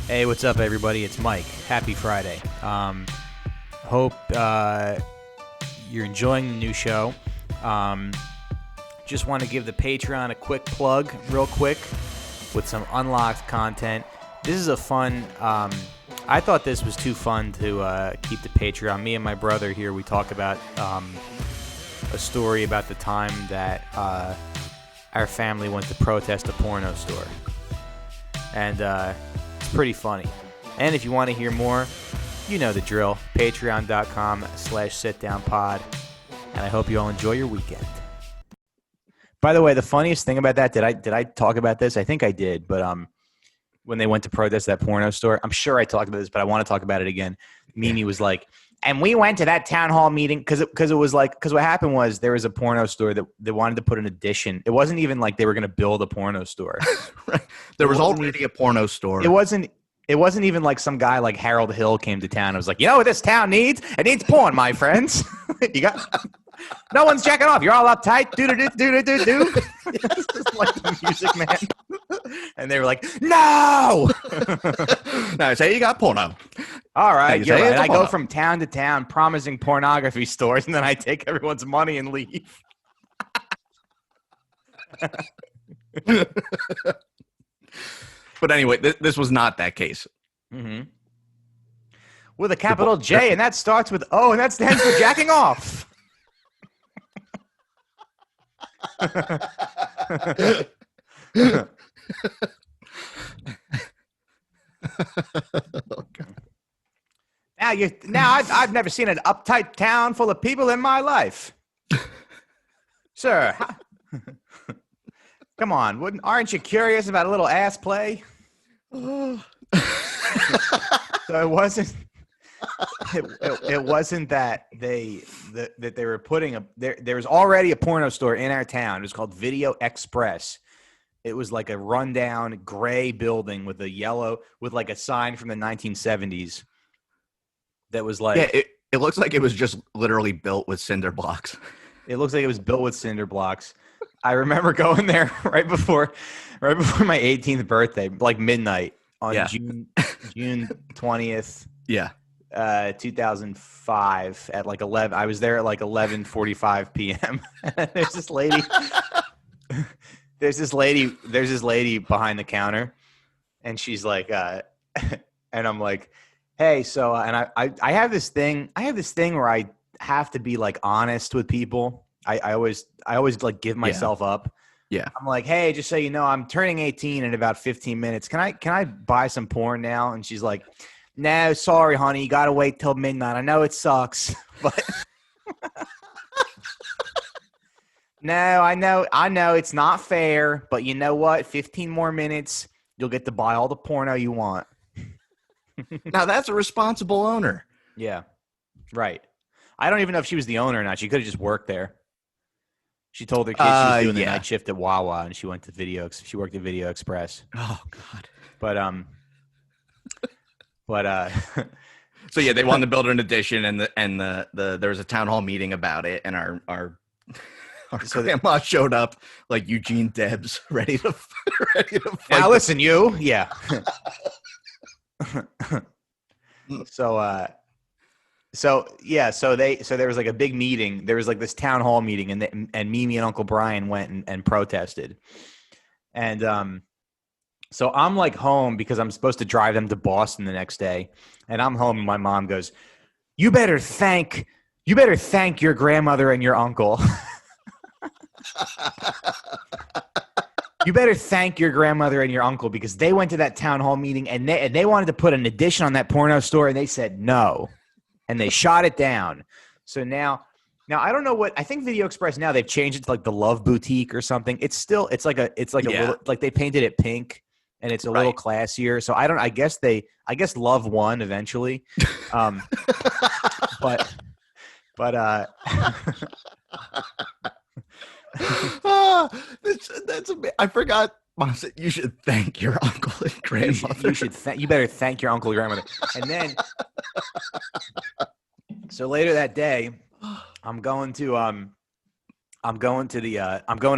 Hey, what's up, everybody? It's Mike. Happy Friday. Hope you're enjoying the new show. Just want to give the Patreon a quick plug, real quick, with some unlocked content. This is a fun. I thought this was too fun to keep the Patreon. Me and my brother here, we talk about a story about the time that our family went to protest a porno store. And it's pretty funny. And if you want to hear more, you know the drill. Patreon.com/sitdownpod. And I hope you all enjoy your weekend. By the way, the funniest thing about that, did I talk about this? I think I did, but when they went to protest that porno store, I'm sure I talked about this, but I want to talk about it again. Mimi was like, and we went to that town hall meeting because what happened was there was a porno store that they wanted to put an addition. It wasn't even like they were going to build a porno store. Right. There was already a porno store. It wasn't even like some guy like Harold Hill came to town and was like, you know what this town needs? It needs porn, my friends. You got no one's checking off. You're all uptight. Do. It's just like the Music Man. And they were like, no. Now say you got porno. All right, you're right. I go porno. from town to town promising pornography stores, and then I take everyone's money and leave. But anyway, this was not that case. Mm-hmm. With a capital J, and that starts with O, and that stands for jacking off. Oh, God. I've never seen an uptight town full of people in my life. Sir, come on, aren't you curious about a little ass play? So it wasn't. It wasn't that they were putting there was already a porno store in our town. It was called Video Express. It was like a rundown gray building with like a sign from the 1970s that was like, Yeah, it looks like it was just literally built with cinder blocks. it looks like it was built with cinder blocks. I remember going there right before my 18th birthday, like midnight on June 20th. Yeah. 2005 at like 11. I was there at like 11:45 p.m. There's this lady behind the counter, and she's like, and I'm like, hey, so, and I have this thing where I have to be like honest with people. I always like give myself up. Yeah. I'm like, hey, just so you know, I'm turning 18 in about 15 minutes. Can I buy some porn now? And she's like, no, sorry, honey. You got to wait till midnight. I know it sucks, but no, I know it's not fair, but you know what? 15 more minutes, you'll get to buy all the porno you want. Now that's a responsible owner. Yeah, right. I don't even know if she was the owner or not. She could have just worked there. She told her kids she was doing the night shift at Wawa, and she went to She worked at Video Express. Oh God. But So yeah, they wanted to build an addition, and there was a town hall meeting about it, and our grandma showed up like Eugene Debs, ready to fight. Now listen, you, yeah. So there was like a big meeting. There was like this town hall meeting, and Mimi and Uncle Brian went and protested, and so I'm like home because I'm supposed to drive them to Boston the next day. And I'm home and my mom goes, you better thank your grandmother and your uncle. You better thank your grandmother and your uncle because they went to that town hall meeting and they wanted to put an addition on that porno store and they said no. And they shot it down. So now I don't know I think Video Express now they've changed it to like the Love Boutique or something. It's like a little, like they painted it pink. And it's a little classier. So I guess Love won eventually. But that's I forgot. Mom said you should thank your uncle and grandmother. You better thank your uncle and grandmother. And then so later that day, I'm going to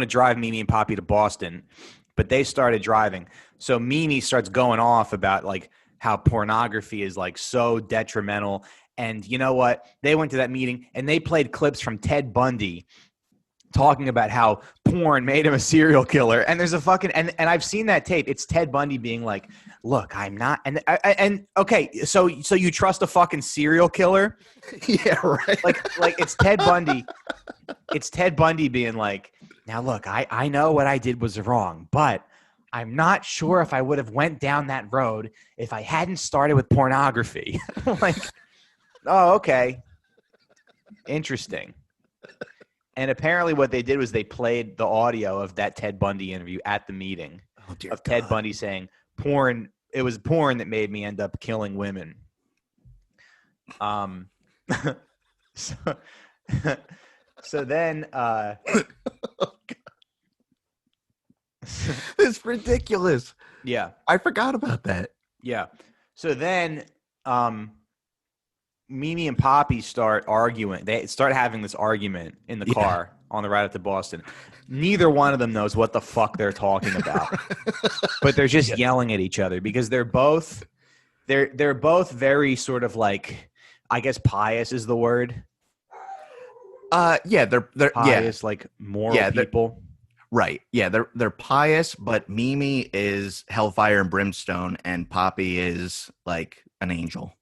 drive Mimi and Poppy to Boston, but they started driving. So Mimi starts going off about like how pornography is like so detrimental. And you know what? They went to that meeting and they played clips from Ted Bundy talking about how porn made him a serial killer. And there's a fucking and I've seen that tape. It's Ted Bundy being like, "Look, I'm not." And okay, so you trust a fucking serial killer? Yeah, right. Like it's Ted Bundy. It's Ted Bundy being like, "Now look, I know what I did was wrong, but I'm not sure if I would have went down that road if I hadn't started with pornography." Like, oh, okay. Interesting. And apparently what they did was they played the audio of that Ted Bundy interview at the meeting of Ted Bundy saying it was porn that made me end up killing women. So, so then it's ridiculous. Yeah. I forgot about that. Yeah. So then Mimi and Poppy start arguing. They start having this argument in the car on the ride up to Boston. Neither one of them knows what the fuck they're talking about. But they're just yelling at each other because they're both very sort of like, I guess pious is the word. They're pious, like moral people. Right. Yeah, they're pious, but Mimi is hellfire and brimstone and Poppy is like an angel.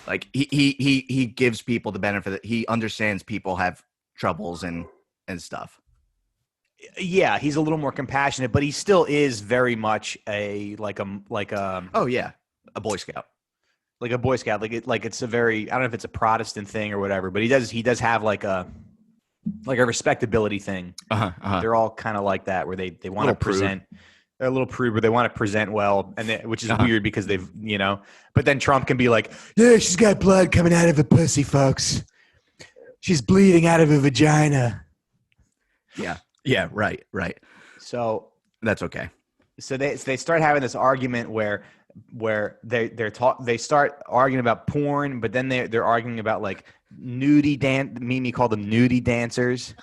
Like he gives people the benefit that he understands people have troubles and stuff. Yeah, he's a little more compassionate, but he still is very much a oh yeah, a Boy Scout. Like a Boy Scout. Like it's a very, I don't know if it's a Protestant thing or whatever, but he does have like a respectability thing. They're all kind of like that where they want to present. They're a little prude, but they want to present well, which is weird because they've, but then Trump can be like, yeah, she's got blood coming out of her pussy, folks. She's bleeding out of her vagina. Yeah, right. So that's okay. So they start having this argument where they start arguing about porn, but then they're arguing about like nudie dance. Mimi called them nudie dancers,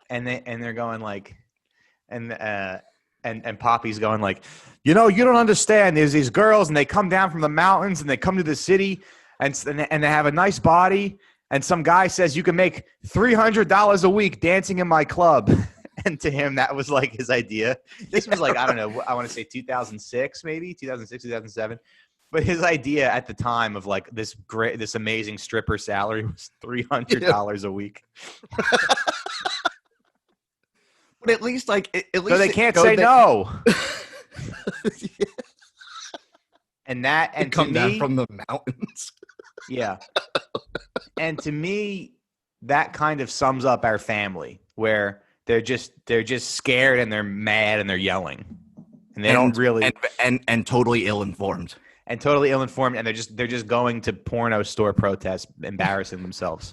and they're going like. And Poppy's going like, you don't understand. There's these girls and they come down from the mountains and they come to the city and they have a nice body. And some guy says you can make $300 a week dancing in my club. And to him, that was like his idea. This was like, I don't know, I want to say 2006, maybe 2006, 2007. But his idea at the time of like this amazing stripper salary was $300 a week. But at least so they can't say no. And come down from the mountains. Yeah. And to me, that kind of sums up our family where they're just scared and they're mad and they're yelling. And they don't really and totally ill-informed. And they're just going to porno store protests, embarrassing themselves.